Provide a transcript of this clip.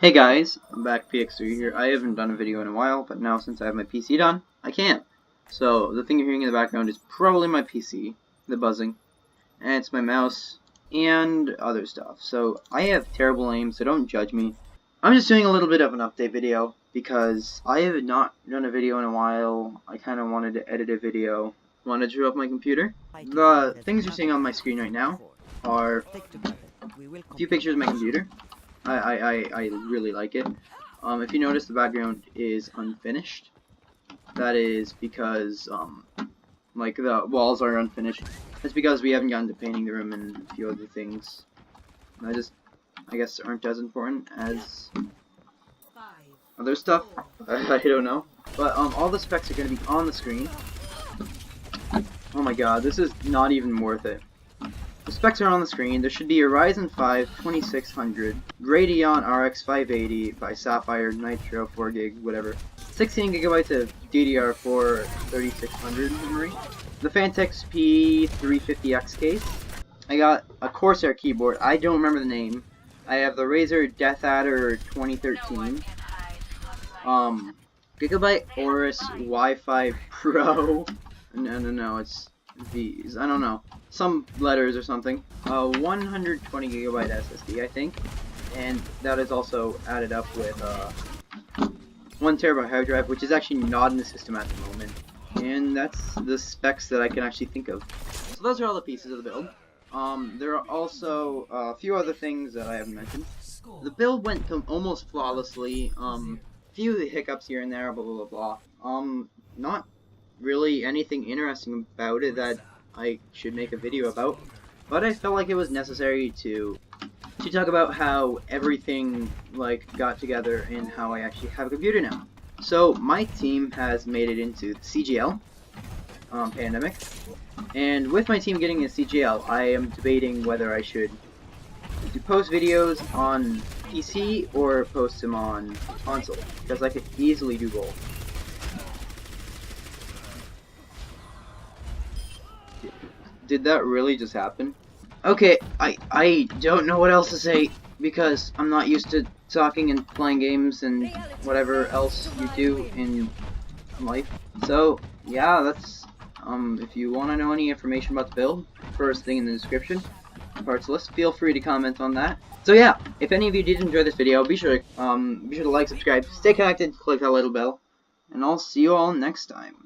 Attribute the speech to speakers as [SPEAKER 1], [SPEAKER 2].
[SPEAKER 1] Hey guys, I'm back, PX3 here. I haven't done a video in a while, but now since I have my PC done, I can. So, the thing you're hearing in the background is probably my PC, the buzzing, and it's my mouse, and other stuff. So, I have terrible aim, so don't judge me. I'm just doing a little bit of an update video, because I have not done a video in a while. I kind of wanted to edit a video, wanted to show up my computer. The things you're seeing on my screen right now are a few pictures of my computer. I really like it. If you notice, the background is unfinished. That is because like the walls are unfinished. That's because we haven't gotten to painting the room and a few other things. I guess aren't as important as other stuff. I don't know. But all the specs are gonna be on the screen. Oh my god, this is not even worth it. The specs are on the screen. There should be a Ryzen 5 2600, Radeon RX 580 by Sapphire Nitro 4GB, whatever, 16GB of DDR4 3600 memory, the Fantex P350X case. I got a Corsair keyboard. I don't remember the name. I have the Razer Death Adder 2013. Gigabyte Aorus Wi-Fi Pro. No, it's V's. I don't know. Some letters or something. 120GB SSD, I think, and that is also added up with 1TB hard drive, which is actually not in the system at the moment. And that's the specs that I can actually think of. So those are all the pieces of the build. There are also a few other things that I haven't mentioned. The build went almost flawlessly. Few hiccups here and there, blah blah blah blah. Not really anything interesting about it that I should make a video about, but I felt like it was necessary to talk about how everything got together and how I actually have a computer now. So my team has made it into the CGL pandemic, and with my team getting a CGL, I am debating whether I should post videos on PC or post them on console, because I could easily do both. Did that really just happen? Okay, I don't know what else to say because I'm not used to talking and playing games and whatever else you do in life. So yeah, that's if you want to know any information about the build, first thing in the description, parts list, feel free to comment on that. So yeah, if any of you did enjoy this video, be sure to like, subscribe, stay connected, click that little bell, and I'll see you all next time.